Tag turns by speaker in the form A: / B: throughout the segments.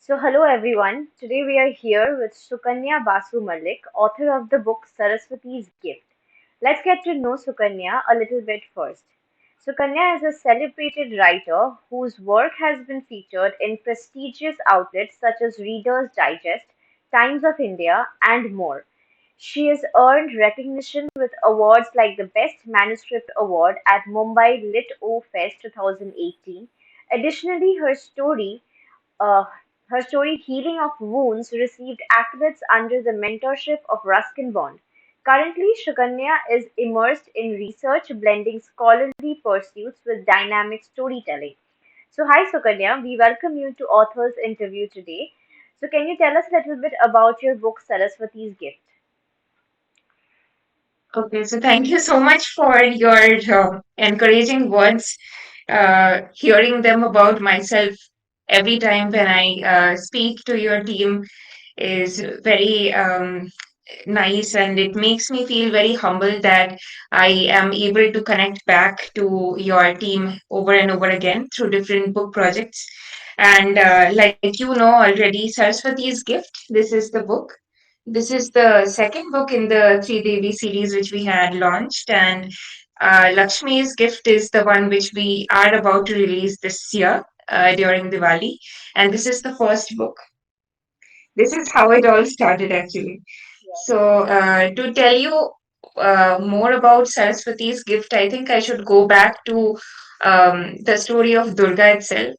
A: Hello everyone. Today we are here with Sukanya Basu Mallik, author of the book Saraswati's Gift. Let's get to know Sukanya a little bit first. Sukanya is a celebrated writer whose work has been featured in prestigious outlets such as Reader's Digest, Times of India, and more. She has earned recognition with awards like the Best Manuscript Award at Mumbai Lit O Fest 2018. Additionally, uh, her story "Healing of Wounds" received accolades under the mentorship of Ruskin Bond. Currently, Sukanya is immersed in research blending scholarly pursuits with dynamic storytelling. Hi Sukanya, we welcome you to Authors Interview today. Can you tell us a little bit about your book Saraswati's Gift?
B: Okay, so thank you so much for your encouraging words. Hearing them about myself every time when I speak to your team is very nice, and it makes me feel very humble that I am able to connect back to your team over and over again through different book projects. And like you know already, Saraswati's Gift, this is the book. This is the second book in the Three Devi series which we had launched, and Lakshmi's Gift is the one which we are about to release this year during Diwali. And this is the first book. This is how it all started, actually.
A: Yes.
B: So, to tell you more about Saraswati's Gift, I think I should go back to the story of Durga itself.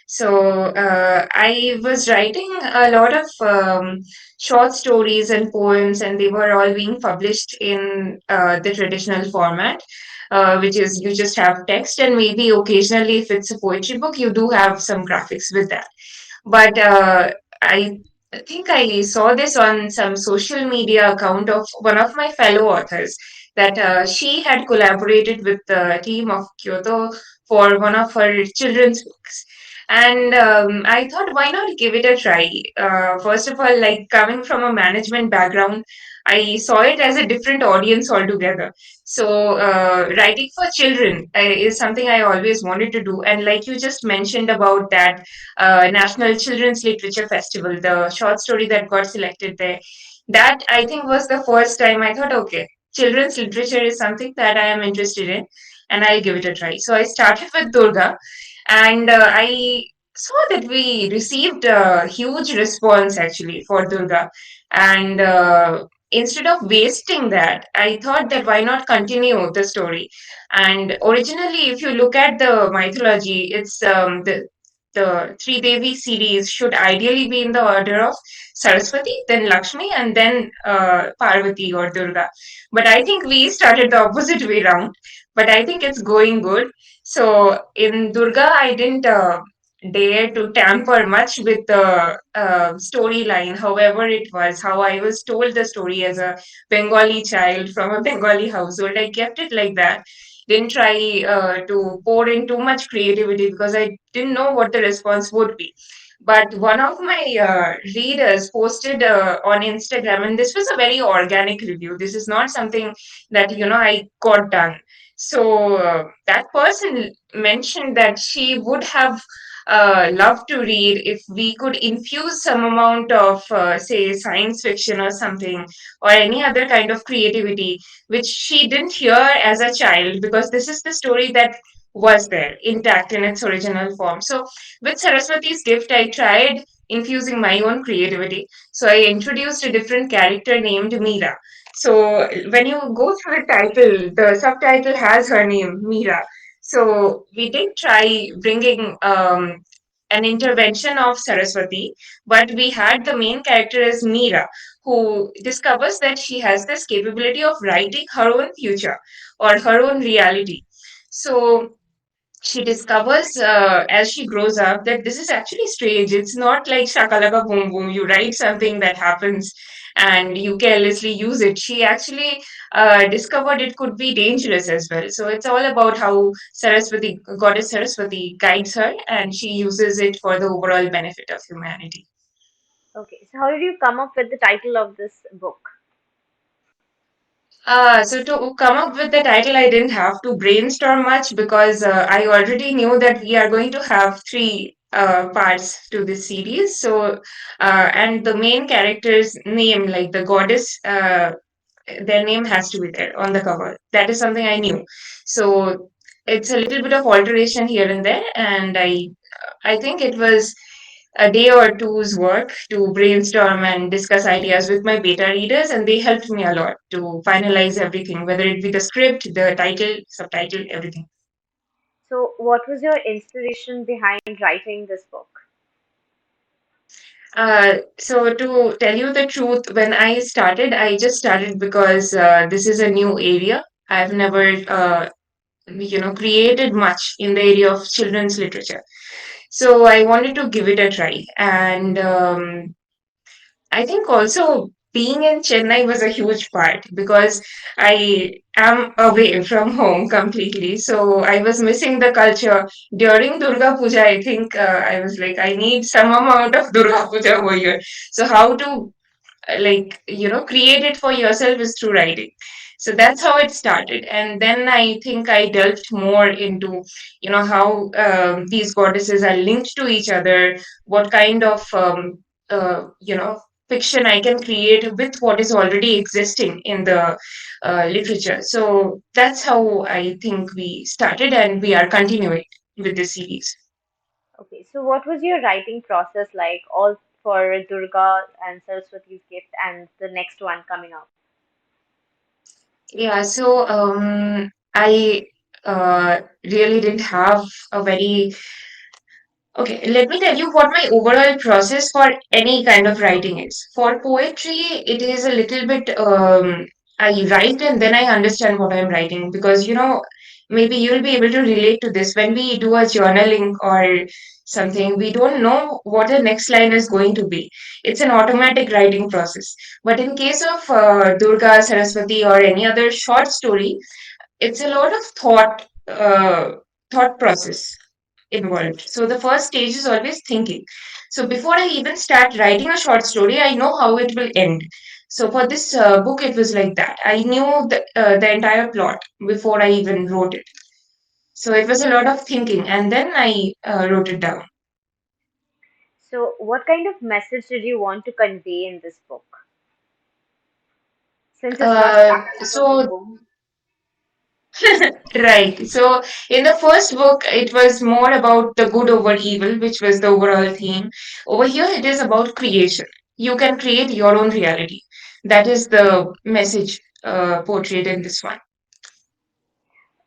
B: So, I was writing a lot of short stories and poems, and they were all being published in the traditional format, which is you just have text, and maybe occasionally, if it's a poetry book, you do have some graphics with that. But I think I saw this on some social media account of one of my fellow authors that she had collaborated with the team of Kyoto for one of her children's books. And I thought, why not give it a try? First of all, like coming from a management background, I saw it as a different audience altogether. So, writing for children is something I always wanted to do. And like you just mentioned about that National Children's Literature Festival, the short story that got selected there. That I think was the first time I thought, okay, children's literature is something that I am interested in, and I'll give it a try. So I started with Durga, and I saw that we received a huge response actually for Durga, and instead of wasting that, I thought that why not continue the story. And originally, if you look at the mythology, it's the Three Devi series should ideally be in the order of Saraswati, then Lakshmi, and then Parvati or Durga. But I think we started the opposite way round. But I think it's going good. So in Durga, I didn't dare to tamper much with the storyline, however it was, how I was told the story as a Bengali child from a Bengali household. I kept it like that. Didn't try to pour in too much creativity because I didn't know what the response would be. But one of my readers posted on Instagram, and this was a very organic review. This is not something that I got done. So that person mentioned that she would have loved to read if we could infuse some amount of, say, science fiction or something, or any other kind of creativity, which she didn't hear as a child, because this is the story that was there intact in its original form. So with Saraswati's Gift, I tried infusing my own creativity. So I introduced a different character named Meera. So when you go through the title, the subtitle has her name, Meera. So we did try bringing an intervention of Saraswati, but we had the main character as Meera, who discovers that she has this capability of writing her own future or her own reality. So she discovers as she grows up that this is actually strange. It's not like shakalaka boom boom. You write something that happens and you carelessly use it. She actually discovered it could be dangerous as well. So it's all about how Saraswati, goddess Saraswati, guides her, and she uses it for the overall benefit of humanity.
A: Okay, so how did you come up with the title of this book?
B: So to come up with the title, I didn't have to brainstorm much because I already knew that we are going to have three parts to this series. So, and the main character's name, like the goddess, their name has to be there on the cover. That is something I knew. So it's a little bit of alteration here and there, and I think it was a day or two's work to brainstorm and discuss ideas with my beta readers, and they helped me a lot to finalize everything, whether it be the script, the title, subtitle, everything.
A: So, what was your inspiration behind writing this book?
B: So to tell you the truth, when I started, I just started because this is a new area. I've never, created much in the area of children's literature. So I wanted to give it a try. And I think also being in Chennai was a huge part because I am away from home completely. So I was missing the culture. During Durga Puja, I think I was like, I need some amount of Durga Puja over here. So how to create it for yourself is through writing. So that's how it started, and then I think I delved more into how these goddesses are linked to each other, what kind of fiction I can create with what is already existing in the literature. So that's how I think we started, and we are continuing with this series.
A: Okay, so what was your writing process like, all for Durga and Saraswati's gift and the next one coming up?
B: Yeah, so I really didn't have a very okay. Let me tell you what my overall process for any kind of writing is. For poetry, it is a little bit I write and then I understand what I'm writing because maybe you'll be able to relate to this when we do a journaling or something. We don't know what the next line is going to be. It's an automatic writing process. But in case of Durga, Saraswati, or any other short story, it's a lot of thought process involved. So the first stage is always thinking. So before I even start writing a short story, I know how it will end. So for this book, it was like that. I knew the entire plot before I even wrote it. So it was a lot of thinking, and then I wrote it down.
A: So, what kind of message did you want to convey in this book? Since it's not exactly like a boom
B: So
A: boom.
B: right. So in the first book, it was more about the good over evil, which was the overall theme. Over here, it is about creation. You can create your own reality. That is the message portrayed in this one.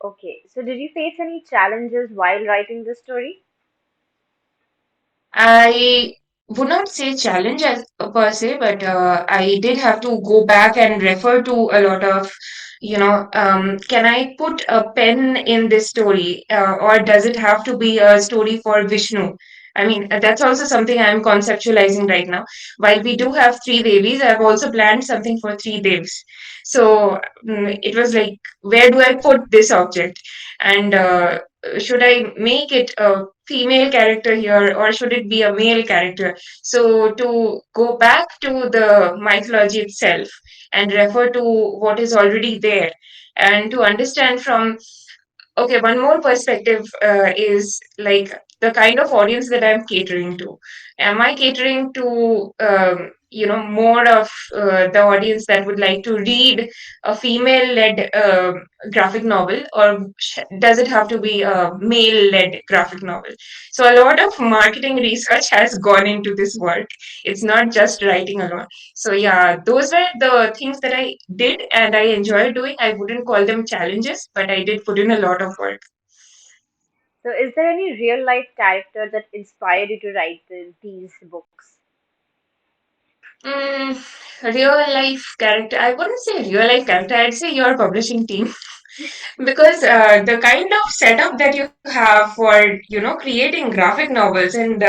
A: Okay, so did you face any challenges while writing this story?
B: I would not say challenge as per se, but I did have to go back and refer to a lot of, can I put a pen in this story, or does it have to be a story for Vishnu? I mean, that's also something I'm conceptualizing right now. While we do have three Devis, I've also planned something for three Devs. So it was like, where do I put this object? And should I make it a female character here or should it be a male character? So to go back to the mythology itself and refer to what is already there and to understand from okay, one more perspective is like the kind of audience that I'm catering to. Am I catering to, more of the audience that would like to read a female-led graphic novel, or does it have to be a male-led graphic novel? So a lot of marketing research has gone into this work. It's not just writing alone. So yeah, those were the things that I did and I enjoyed doing. I wouldn't call them challenges, but I did put in a lot of work.
A: So, is there any real life character that inspired you to write these books?
B: Mm, real life character. I wouldn't say real life character. I'd say your publishing team. Because the kind of setup that you have for creating graphic novels, and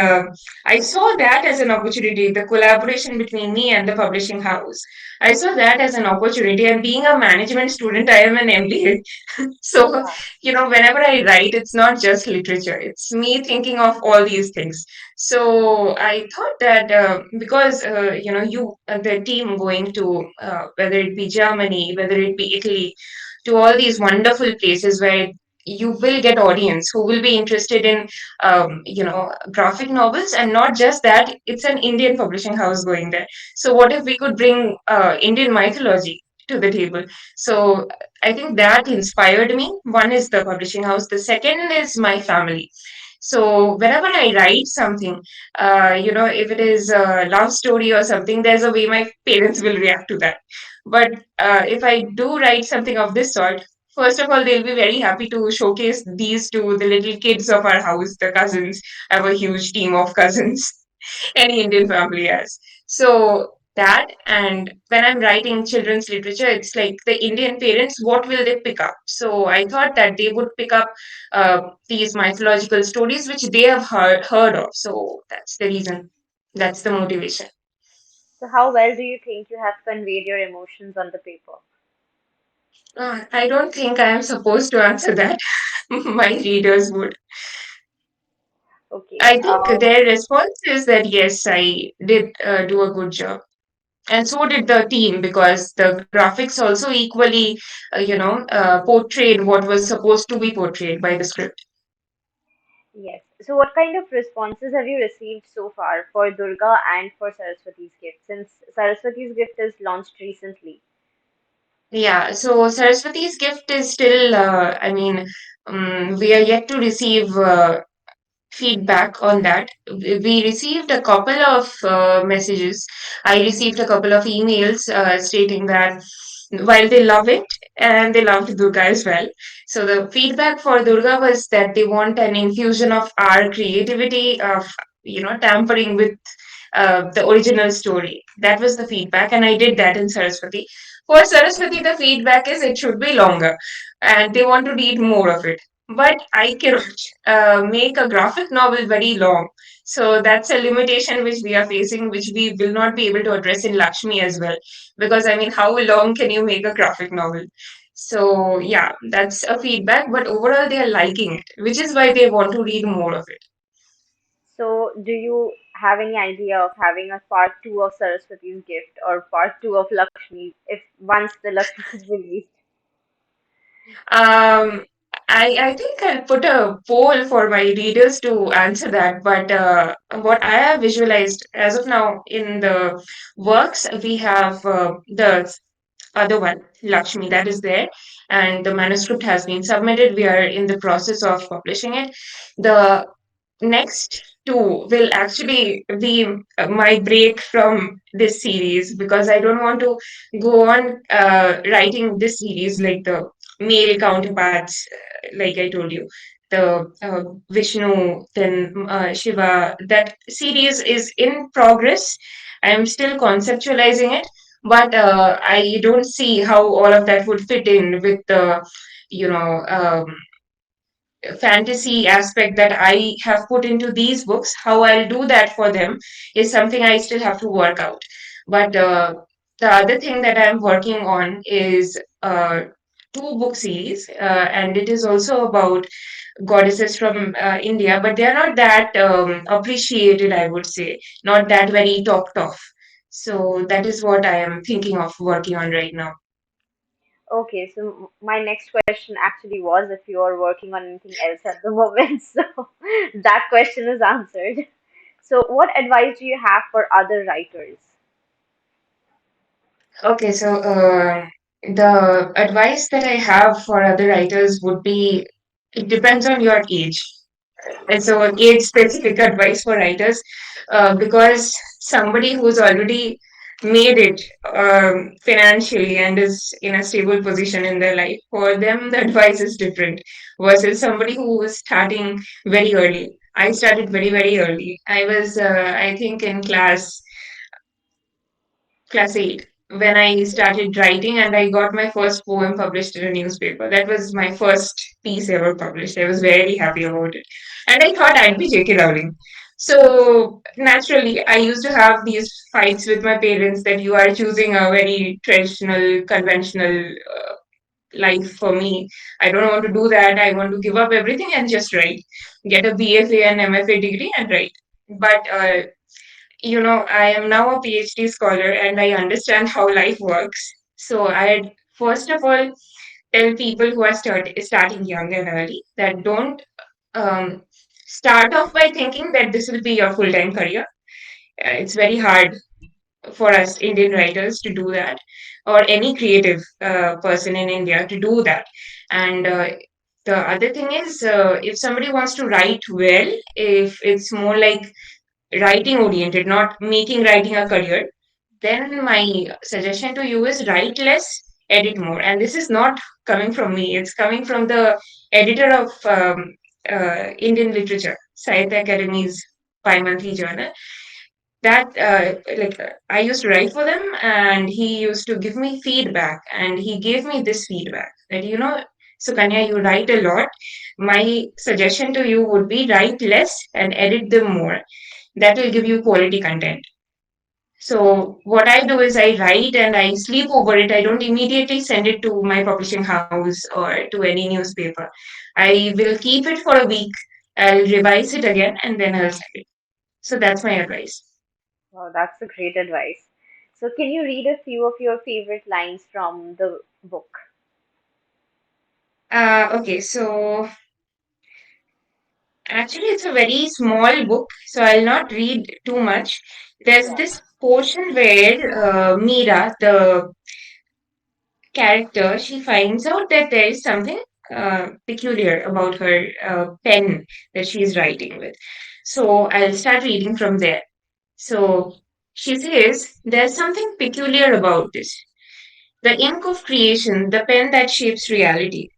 B: I saw that as an opportunity, the collaboration between me and the publishing house. I saw that as an opportunity, and being a management student, I am an MBA. So
A: Yeah.
B: whenever I write, it's not just literature, it's me thinking of all these things. So I thought that because the team going to whether it be Germany, whether it be Italy, to all these wonderful places where you will get audience who will be interested in graphic novels. And not just that, it's an Indian publishing house going there. So what if we could bring Indian mythology to the table? So I think that inspired me. One is the publishing house, the second is my family. So whenever I write something, if it is a love story or something, there's a way my parents will react to that. But if I do write something of this sort, first of all, they'll be very happy to showcase these to the little kids of our house, the cousins. I have a huge team of cousins, any Indian family has. So that, and when I'm writing children's literature, it's like the Indian parents, what will they pick up? So I thought that they would pick up these mythological stories which they have heard of. So that's the reason. That's the motivation.
A: So, how well do you think you have conveyed your emotions on the paper?
B: I don't think I am supposed to answer that. My readers would.
A: Okay.
B: I think their response is that yes, I did do a good job. And so did the team, because the graphics also equally, portrayed what was supposed to be portrayed by the script.
A: Yes. So, what kind of responses have you received so far for Durga and for Saraswati's gift? Since Saraswati's gift is launched recently.
B: Yeah, so Saraswati's gift is still, we are yet to receive feedback on that. We received a couple of messages. I received a couple of emails stating that while they love it and they loved Durga as well. So the feedback for Durga was that they want an infusion of our creativity, of tampering with the original story. That was the feedback, and I did that in Saraswati. For Saraswati, the feedback is it should be longer, and they want to read more of it. But I cannot make a graphic novel very long. So that's a limitation which we are facing, which we will not be able to address in Lakshmi as well. Because I mean, how long can you make a graphic novel? So yeah, that's a feedback. But overall, they are liking it, which is why they want to read more of it.
A: So, do you have any idea of having a part two of Saraswati's gift or part two of Lakshmi if once the Lakshmi is released?
B: Um, I think I'll put a poll for my readers to answer that. But what I have visualized as of now in the works, we have the other one, Lakshmi, that is there, and the manuscript has been submitted. We are in the process of publishing it. The next two will actually be my break from this series, because I don't want to go on writing this series like the male counterparts, like I told you. The Vishnu, then Shiva, that series is in progress. I am still conceptualizing it, but I don't see how all of that would fit in with the, you know, fantasy aspect that I have put into these books. How I'll do that for them is something I still have to work out. But the other thing that I'm working on is two book series, and it is also about goddesses from India, but they are not that appreciated, I would say, not that very talked of. So that is what I am thinking of working on right now.
A: Okay, so my next question actually was if you are working on anything else at the moment. So that question is answered. So, what advice do you have for other writers?
B: Okay, so the advice that I have for other writers would be it depends on your age. And so, age specific advice for writers, because somebody who's already made it financially and is in a stable position in their life, for them, the advice is different versus somebody who was starting very early. I started very, very early. I was, I think, in class 8 when I started writing, and I got my first poem published in a newspaper. That was my first piece ever published. I was very happy about it. And I thought I'd be J.K. Rowling. So naturally, I used to have these fights with my parents that you are choosing a very traditional, conventional life for me. I don't want to do that. I want to give up everything and just write, get a BFA and MFA degree and write. But I am now a PhD scholar and I understand how life works. So I had, first of all, tell people who are starting young and early that don't um, start off by thinking that this will be your full time career. It's very hard for us Indian writers to do that, or any creative person in India to do that. And the other thing is, if somebody wants to write well, if it's more like writing oriented, not making writing a career, then my suggestion to you is write less, edit more. And this is not coming from me, it's coming from the editor of Indian Literature, Sahitya Academy's bi monthly journal. I used to write for them, and he used to give me feedback, and he gave me this feedback that, Sukanya, you write a lot. My suggestion to you would be write less and edit them more. That will give you quality content. So what I do is I write and I sleep over it. I don't immediately send it to my publishing house or to any newspaper. I will keep it for a week. I'll revise it again and then I'll send it. So that's my advice.
A: Wow, that's a great advice. So, can you read a few of your favorite lines from the book?
B: Okay, so actually, it's a very small book, so I'll not read too much. There's
A: Yeah.
B: this portion where Meera, the character, she finds out that there is something peculiar about her pen that she's writing with. So I'll start reading from there. So she says, there's something peculiar about this. The ink of creation, the pen that shapes reality.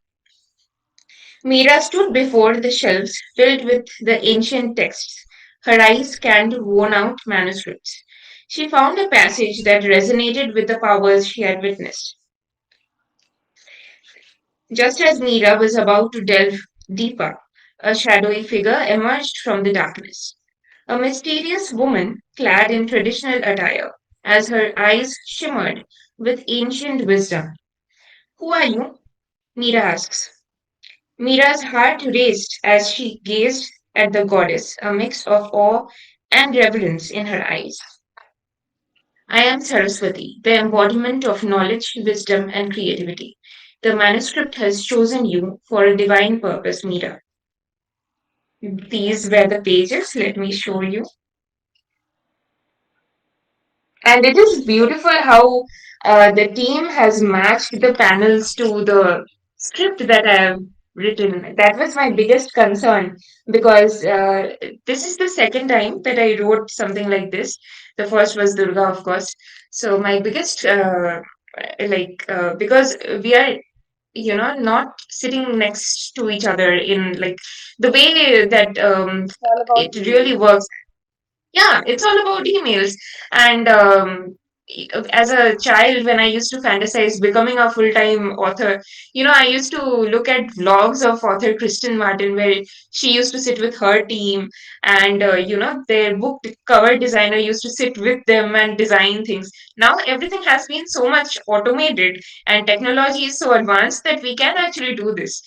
B: Mira stood before the shelves filled with the ancient texts. Her eyes scanned worn out manuscripts. She found a passage that resonated with the powers she had witnessed. Just as Mira was about to delve deeper, a shadowy figure emerged from the darkness. A mysterious woman clad in traditional attire, as her eyes shimmered with ancient wisdom. Who are you? Mira asks. Mira's heart raced as she gazed at the goddess, a mix of awe and reverence in her eyes. I am Saraswati, the embodiment of knowledge, wisdom, and creativity. The manuscript has chosen you for a divine purpose, Mira. These were the pages. Let me show you. And it is beautiful how the team has matched the panels to the script that I have written. That was my biggest concern because this is the second time that I wrote something like this. The first was Durga, of course. So my biggest, because we are, not sitting next to each other in like the way that
A: It's all about
B: it really
A: emails.
B: works. Yeah, it's all about emails. And as a child, when I used to fantasize becoming a full-time author, I used to look at vlogs of author Kristen Martin, where she used to sit with her team, and their book cover designer used to sit with them and design things. Now everything has been so much automated, and technology is so advanced that we can actually do this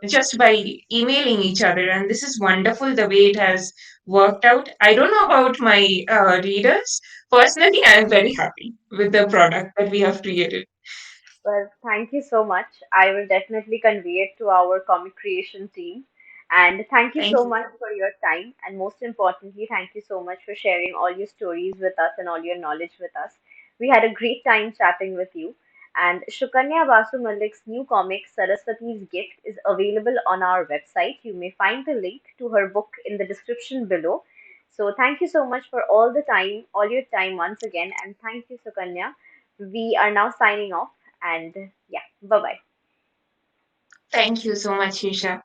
B: just by emailing each other, and this is wonderful the way it has worked out. I don't know about my readers. Personally, I am very happy with the product that we have created.
A: Well, thank you so much. I will definitely convey it to our comic creation team. And thank you
B: Thank
A: so
B: you.
A: much for your time. And most importantly, thank you so much for sharing all your stories with us and all your knowledge with us. We had a great time chatting with you. And Shukanya Basu Mallik's new comic, Saraswati's Gift, is available on our website. You may find the link to her book in the description below. So thank you so much for all the time, all your time once again. And thank you, Sukanya. We are now signing off and yeah, bye bye.
B: Thank you so much, Isha.